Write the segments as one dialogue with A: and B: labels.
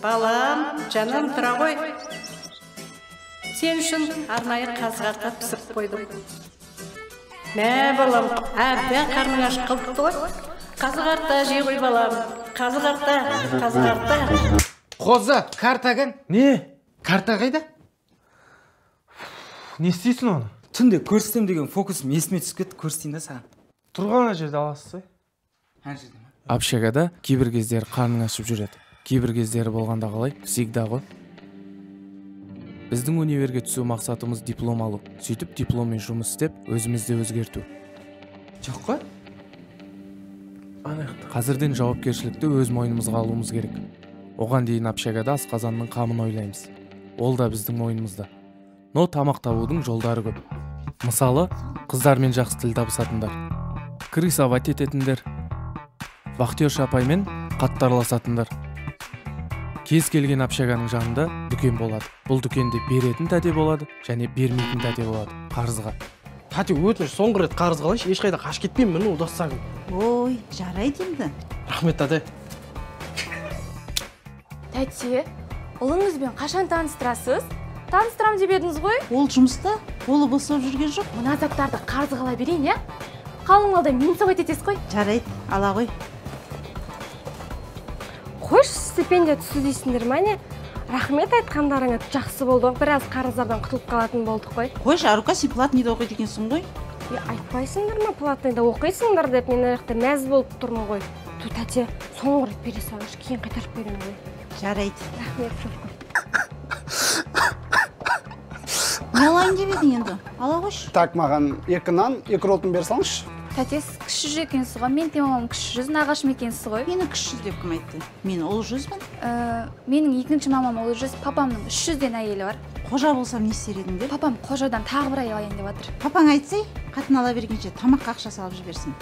A: Балам, жаным тұра ғой. Сен үшін арнайы қазғарта пісіп қойдым. Мә, балам, әбден қарның аш қылықты ғой. Қазғарта жей ғой, балам. Қазғарта, қазғарта.
B: Қозы, картаген.
C: Не?
B: Карта қайда?
C: Не істейсің оны?
D: Түнде көрсетем деген фокусым есіме түсіп кетті, көрсетейін да саған.
C: Тұрған жерде аласыз ғой.
D: Ана жерде ма?
E: Общагада кейбір кездері қарның ашып жүреді. Кейбір кездері болғанда қалай? Всегда ғой. Біздің универге түсу мақсатымыз диплом алу. Сөйтіп дипломмен жұмыс істеп, өзімізді өзгерту.
D: Жоқ қой?
E: Қазірден жауапкершілікті өз мойнымызға алуымыз керек. Оған дейін общагада асқазанның қамын ойлаймыз. Ол да біздің мойнымызда. Но тамақ табудың жолдары көп. Мысалы, қыздармен жақсы тіл табысатындар, крысовать ететіндер, вахтерша апаймен қаттарласатындар. Кез келген общаганың жанында дүкен болады. Бұл дүкенде беретін тәте болады, және бермейтін тәте болады, қарызға.
C: Тәте, өтініш, соңғы рет қарыз қалайшы, ешқайда қаш кетпеймін, міне достарым.
A: Ой, жарайды енді.
C: Рахмет, тәте.
F: Тәте, ұлыңызбен қашан таныстырасыз? Таныстырам деп едіңіз ғой?
A: Ол жұмыста, қолы босап жүрген жоқ.
F: Мына заттарды қарызға ала берейін, я? Қалың малда мен соғайт етесіз ғой?
A: Жарайды, ала ғой.
F: Қош, стипендия түсі дейсіңдер ма не? Рахмет айтқандарыңа жақсы болды. Біраз қарыздардан құтылып қалатын болдық қой.
A: Қойш, Арука, сен платныйда оқиды екенсің ғой?
F: Айтпайсыңдар ма, платныйда оқисыңдар деп мен аяқта мәз болып тұрмын ғой. Ту, тәте, соңғы рет бере салыңыз, кейін қайтарып беремін ғой.
A: Жарайды.
F: Рахмет, жоқ қой.
A: Не алайын деп едің енді? Ала қойш.
G: Так, маған 2 нан, 2 роллтын бер салыңызшы.
H: Тәте, сіз кіші жүз екенсіз ғой, мен темамам кіші жүз, нағашым екенсіз ғой.
A: Мені кіші жүз деп кім айтты? Мен ұлы жүзбін.
H: Менің екінші мамам ұлы жүз, папамның 300-ден әйелі бар.
A: Қожа болсам не істер едің деп?
H: Папам қожадан тағы бір әйел алайын деп жатыр.
A: Папаң айтсай, қатын ала бергенше тамаққа ақша салып жіберсін.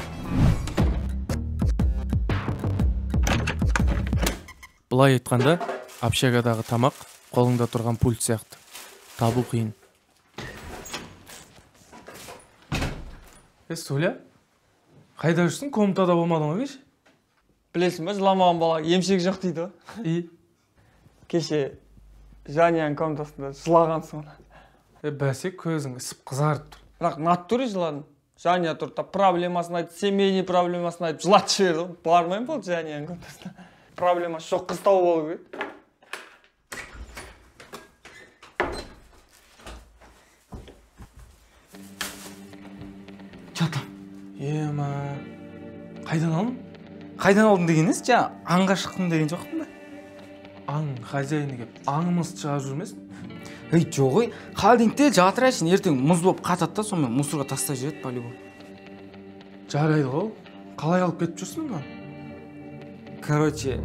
E: Бұлай айтқанда, общагадағы тамақ қолыңда тұрған пульт сияқты. Табу қиын.
C: Соля, қайда жүрсің? Комнатада болмадың ғой кеше?
I: Білесің бе, жыламаған бала емшек жоқ дейді ғой. Кеше Жанияның комнатасында жылаған соны.
C: Бәсе, көзің ісіп қызарып тұр.
I: Бірақ натуре жыладым. Жания тұрды, проблемасын айтып, семейный проблемасын айтып, жылатып жіберді. Бармайын болды Жанияның комнатасына. Проблемасы жоқ, қыз тауып алу керек.
C: Жатам. Ема, қайдан алдың?
D: Қайдан алдың дегеніз, аңға шықтым деген жоқпын ба?
C: Аң, хозяйны кеп, аңымызды шығарып жүрмесін?
D: Жоқ ой, холодильникте жатыр әшін, ертең мұз болып қатады да, сонымен мусорға тастай жүреді по-любому.
C: Жарайды ғой, қалай алып кетіп жүрсің ба?
D: Короче,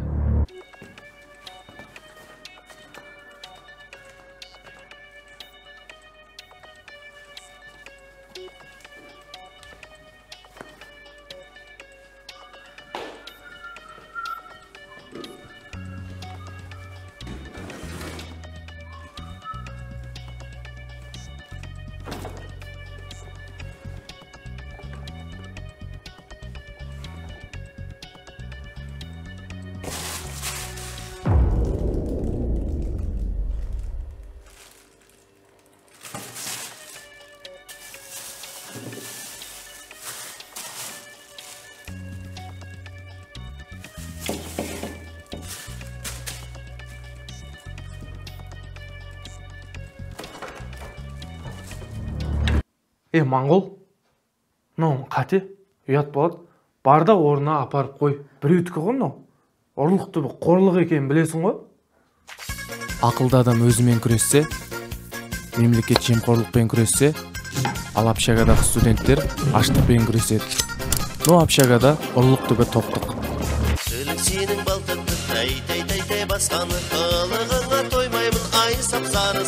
C: Моңғол, мынау қате, ұят болады. Барда орнына апарып қой. Біреудікі ғой мынау. Ұрлықты бір қорлық екенін білесің ғой?
E: Ақылды адам өзімен күрессе, мемлекет жемқорлықпен күрессе, ал общагадағы студенттер аштықпен күреседі. Но общагада ұрлық түбі тоқтық.
J: Сенің балтықты тай басқаны, қылығыңа тоймаймын, ай сапсары,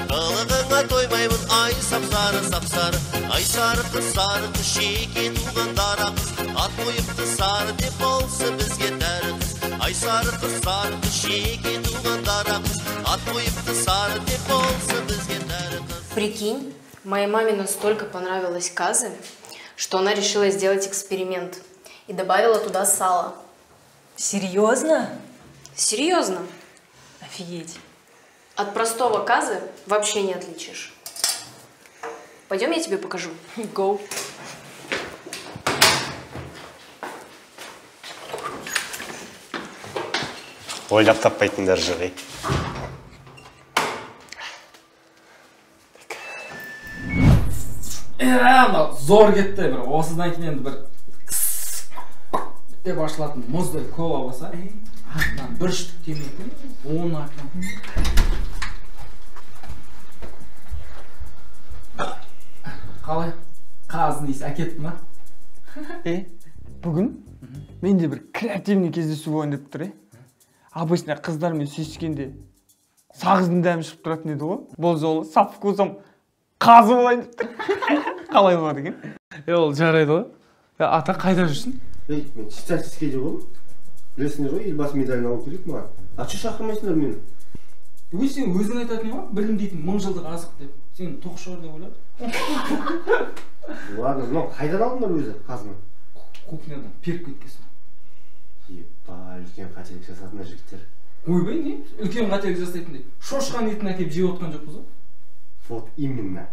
J: қылығыңа тоймаймын, ай сапсары, ай сары қыз шеке туған дара қыз, ат қойыпты сары деп болсы бізге дәрі қыз, ай сары қыз шеке туған дара қыз, ат қойыпты сары деп болсы бізге дәрі қыз.
K: Прикинь, моей маме настолько понравилась Казы, что она решила сделать эксперимент и добавила туда сало.
L: Серьезно?
K: Серьезно.
L: Офигеть.
K: От простого казы вообще не отличишь. Пойдем, я тебе покажу.
L: Go.
J: Ойлап таппайтындар жығай.
D: Зор кетті, бір осыдан кейін енді бір деп ашылатын мұздай кола болса, артынан бір штук темекі, оның артынан. Қалай? Қазын дейсі, әкетті ма?
I: Бүгін менде бір креативный кездесу болайын деп тұр. Обычно қыздармен сүйіскенде сағыздың дәмі шығып тұратын еді ғой. Бұл жолы со вкусом қазы болайын деп тұр. Қалай болады екен?
C: Ол жарайды ғой. Ата қайда жүрсің?
J: Мен статистикеде болдым. Білесіңдер ғой, елбасы медалін алу керек маған. Ачы шақырмайсыңдар мені.
D: Сен өзің айтатын ба? Білім дейтін 1000 жылдық азық деп. Сен тоқшор деп ойладың.
J: Ладно, мынау қайдан алдыңдар өзі қазыны?
D: Кухнядан періп кеткенсің.
J: Епа, үлкен қателік жасадыңдар жігіттер.
D: Ойбай, не? Үлкен қателік жасайтын деп. Шошқан етін әкеп жеп отқан жоқпыз ғой?
J: Вот именно.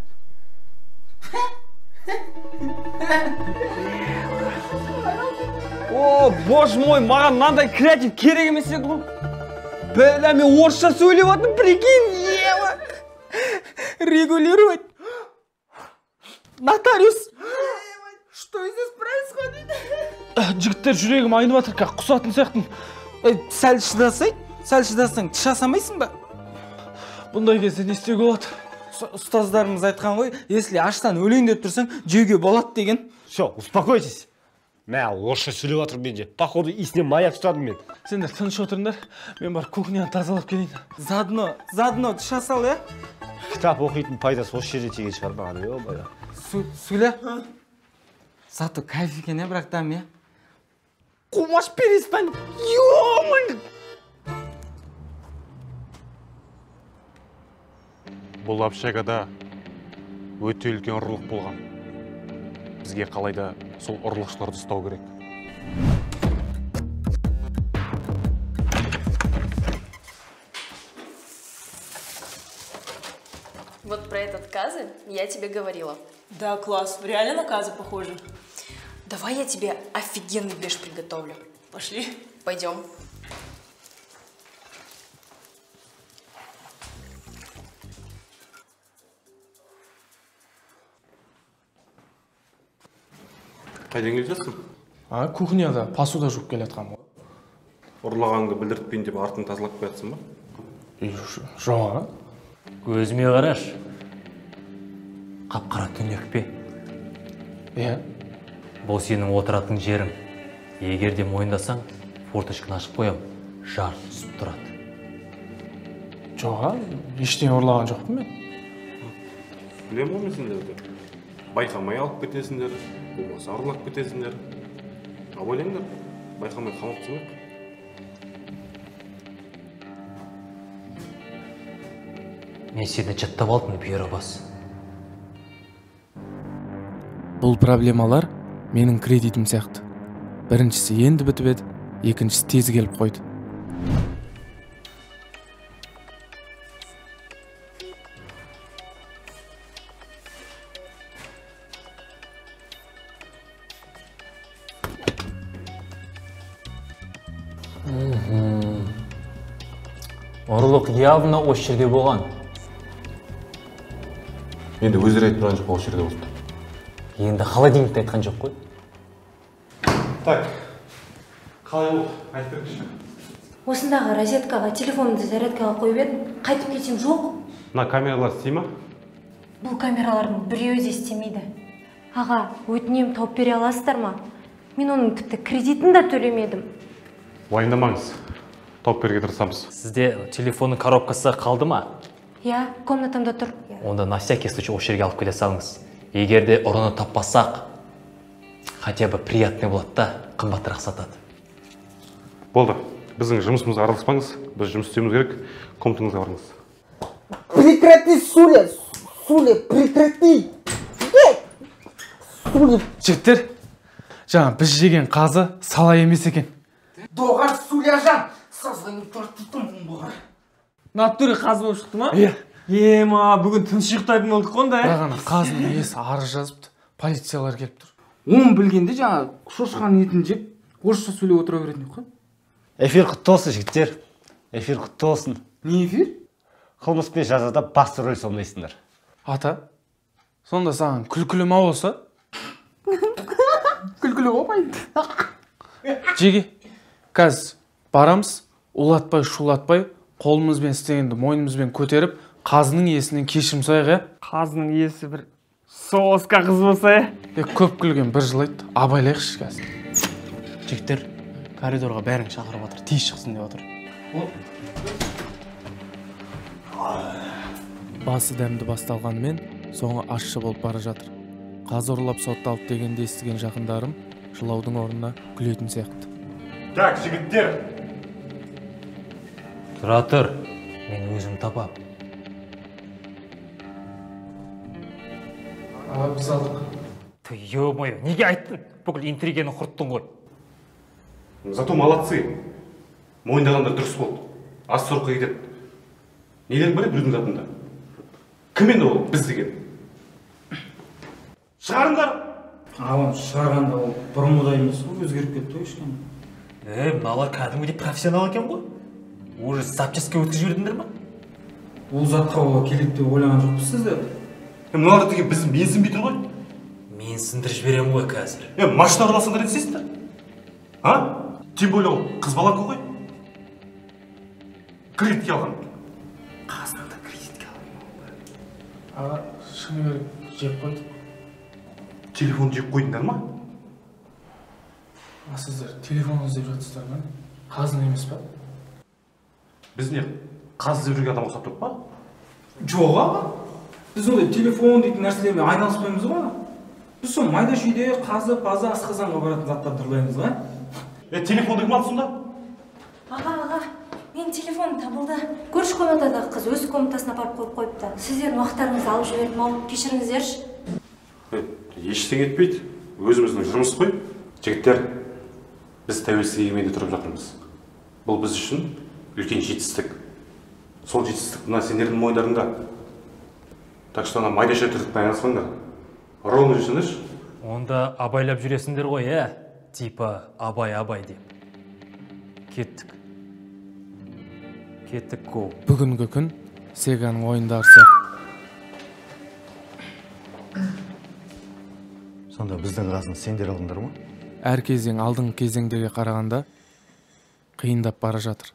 I: О, боже мой, маған мынандай креатив керек емес еді ғой. Бля, мен орысша сөйлеп жатырмын, прикинь, ева. Регулировать. Нотариус. Что здесь происходит?
C: Жігіттер жүрегім айнып жатыр, как құсатын сияқтын.
D: Сәл шыдасаң, тіс жасамайсың ба?
C: Бұндай кезде не істеуге болады?
D: Ұстаздарымыз айтқан ғой, если аштан өлейін деп тұрсаң, жеуге болады деген.
J: Все, успокойтесь. Мә, орысша сөйлеп жатырмын менде. Походу, исінен маяк ұстадым мен.
C: Сендер тыныш отырыңдар, мен бар кухняны тазалап келейін.
D: Задно тіс жасал, е?
J: Кітап оқитын пайдасы осы жерде теген шығар маған, ё-бая.
D: Сөйле. Зато кайф екен, бірақ дәм, е?
I: Кумаш, перестань. Ё-май!
M: Бұл общагада өте үлкен ұрлық болған. Бізге қалайда сол ұрлықшыларды ұстау керек.
K: Вот про этот казы я тебе говорила.
L: Да, класс. Реально на казы похоже.
K: Давай я тебе офигенный беш приготовлю.
L: Пошли.
K: Пойдем.
M: Қайдан келе жатсың?
C: Кухняда посуда жуып келе жатқам ғой.
M: Ұрлағаныңды білдіртпейін деп артын тазалап қоятсың ба?
C: Жоқ.
N: Көзіме қараш. Қап-қара түнек пе?
C: Иә.
N: Бұл сенің отыратын жерің. Егер де мойындасаң, форточканы ашып қоям, жарық түсіп тұрады.
C: Жоқ, ештеңе ұрлаған жоқпын мен.
M: Білем ғой мен сендерді. Байқамай алып кетесіңдер, болмаса ұрлап кетесіңдер. Ойлаңдар, байқамай қамап түсініп.
N: Мен сені жаттап алдым, бүйірі бас.
E: Бұл проблемалар менің кредитім сияқты. Біріншісі енді бітіп еді, екіншісі тез келіп қойды.
N: Ұрлық явно осы жерде болған.
M: Енді өздері айтып тұрған жоқ, осы жерде болды.
N: Енді холодильникті айтқан жоқ қой.
M: Так, қалай болды? Айтып беріңізші.
F: Осындағы розеткаға телефонымды зарядкаға қойып едім, қайтып кетсем жоқ.
M: Мына камералар істей ма?
F: Бұл камералардың біреуі де істемейді. Аға, өтінем тауып бере аласыздар ма? Мен оның тіпті кредитін де төлемедім.
M: Уайымдамаңыз. Тауып беруге тырысамыз.
N: Сізде телефонның коробкасы қалды ма?
F: Иә, комнатамда тұр.
N: Онда на всякий случай осы жерге алып келе салыңыз. Егер де ұрыны таппасақ, хотя бы приятный болады да, қымбатырақ сатады.
M: Болды. Біздің жұмысымызға араласпаңыз. Біз жұмыс істеуіміз керек. Комнатаңызға барыңыз.
O: Прекрати, Суля! Суля, прекрати!
C: Жігіттер, жаңа біз жеген қазы сала емес екен.
I: Доғар Суляжан, сазғаны тартытым бұғар. Натуре қазы болып шықты ма? Ема, бүгін тыныш ұйықтайтын болдық қонда,
C: Бірақ ана қазының иесі арыз жазыпты, полициялар келіп тұр.
D: Оны білгенде жаңа шошқаның етін жеп, орысша сөйлеп отыра беретін қой.
O: Эфир құтты болсын, жігіттер. Эфир құтты болсын.
D: Не эфир?
O: Қылмыс пен жазада басты рөл сомдайсыңдар.
C: Ата, сонда саған күлкілі ма болса?
D: Күлкілі болмайды.
C: Жеге, қазір барамыз, улатпай, шулатпай, қолымызбен істегенді мойнымызбен көтеріп, қазының иесінен кешірім сұрайық,
I: Қазының иесі бір соска қыз болса,
C: Көп күлген бір жыл айт, абайлайықшы қазір.
B: Жігіттер, коридорға бәрін шақырып отыр, тез шықсын деп отыр.
E: Басы дәмді басталғанымен, соңы ащы болып бара жатыр. Қазы ұрлап сотталды дегенде естіген жақындарым жылаудың орнына күлетін сияқты.
M: Так, жігіттер.
N: Тұра тұр, мен өзім табам.
C: Ала біз алдық.
N: Ё-моё, неге айттың? Бүкіл интригені құрттың ғой.
M: Зато молодцы. Мойындағандар дұрыс болды. Аз сұрыққа кетеді. Неден бәрі біреудің затында. Кім енді ол біз деген? Шығарыңдар!
D: Ағам шығарғанда ол бұрынғыдай емес қой, өзгеріп кетті кішкене.
N: Мыналар кәдімгідей профессионал екен ғой. Уже запчастьқа өткізіп жібердіңдер ма?
D: Ол затқа ола келеді деп ойлаған жоқпыз сіздер.
M: Мыналар деген біздің менсінбей тұр ғой.
N: Мен сындырып жіберем ғой қазір.
M: Машина ұрласыңдар етсесіздер? Тем более ол қыз баланқы ғой. Кредитке алған.
D: Қазында кредитке алған.
C: Аға, шыны керек, жеп қойдық.
M: Телефон жеп қойдыңдар ма?
C: Сіздер телефон іздеп жатсыздар ма? Қазын емес па?
M: Біз не, қаз іздеп жүрген адам ұқсап тұрып па?
D: Жоқ аға. Біз ондай телефон дейтін нәрселермен айналыспаймыз ғой. Біз сол майда шүйде қазы, пазы, асқазанға баратын заттарды ұрлаймыз ғой.
M: Телефонды кім алды сонда?
P: Аға, мен телефон табылды. Көрші комнатадағы қыз өз комнатасына апарып қойып қойыпты. Сіздердің уақыттарыңызды алып жібердім ау, кешіріңіздерші.
M: Ештеңе етпейді. Өзіміздің жұмыс қой. Жігіттер, біз тәуелсіз егеменде тұрып жатырмыз. Бұл біз үшін үлкен жетістік. Сол жетістік мына сендердің мойындарыңда. Так что ана майдаша тірлікпен айналыспаңдар. Ровно жүрсіңдерші.
N: Онда абайлап жүресіңдер ғой, Типа абай деп. Кеттік көу.
E: Бүгінгі күн Сеганың ойындары сияқты.
O: Сонда біздің қазын сендер алдыңдар ма?
E: Әр кезең алдыңғы кезеңдеге қарағанда қиындап бара жатыр.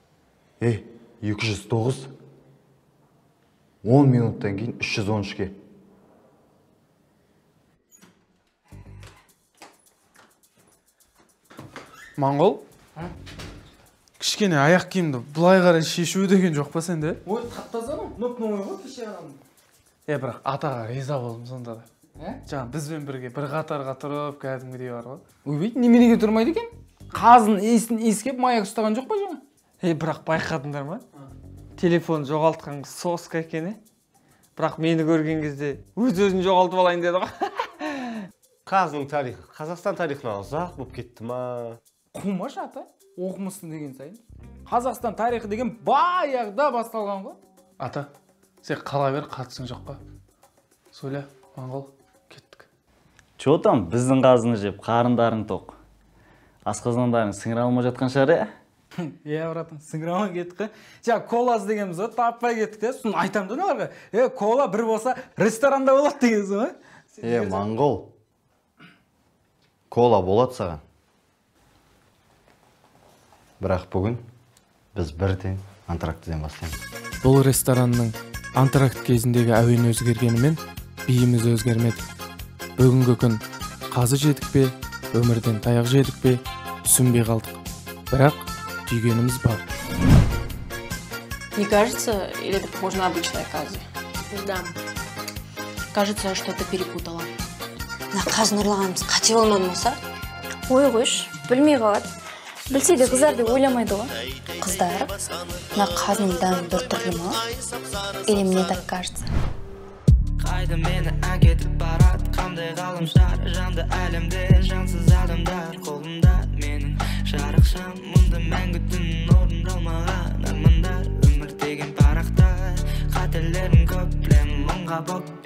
O: 209 10 минуттан кейін 313-ке.
C: Моңғол? Кішкене аяқ киімді бұлай қарай шешу деген жоқ па сенде?
D: Ой, таптаза ма? Ноп-ноңай ғой кеше ғаламын.
C: Бірақ атаға риза болдым сонда да. Жаңа бізбен бірге бір қатарға тұрып, кәдімгідей бар ғой.
D: Ойбейді, неменеге тұрмайды екен? Қазын иісін иіскеп маяк ұстаған жоқ па жаңа?
I: Бірақ байқадыңдар ма? Телефон жоғалтқан соска екен, Бірақ мені көрген кезде өз-өзін жоғалтып алайын деді ғой.
O: Қазының тарихы Қазақстан тарихына ұзақ болып кетті ма?
D: Қумаш ата, оқымыстың деген сайын. Қазақстан тарихы деген баяғыда басталған ғой.
C: Ата, сен қала бер, қатысың жоқ па? Сөйле, Моңғол, кеттік.
Q: Чо там, біздің қазыны жеп, қарындарың тоқ. Асқазандарың сіңіре алмай жатқан шығар,
D: братым, сіңіре алмай кеттік. Коласы дегеніміз ғой, таппай кеттік. Соны айтамды оларға. Кола бір болса ресторанда болады дегенсің ғой.
O: Моңғол. Кола болады саған. Бірақ бүгін біз бірден антрактіден бастаймыз.
E: Бұл ресторанның антракт кезіндегі әуен өзгергенімен биіміз өзгермеді. Бүгінгі күн қазы жедік пе, өмірден таяқ жедік пе, түсінбей қалдық. Бірақ түйгеніміз бар.
K: Не кажется, или это похоже на обычное казы? Да. Кажется, что ты перепутала.
P: На қазын ұрлағанымыз қате болмады ма? Ой қойш, білмей қалады. Білсе де қыздар деп ойламайды ғой. Қыздар, на қазының дәмі бір түрлі ма? Или мне так кажется?
R: Қайда мені әкетіп барады қандай ғаламшар жанды әлемде жансыз адамдар қолымда менің жарықшам мұнда мәңгі түн орындалмаған армандар өмір деген парақта қателерім көп білемін мыңға боп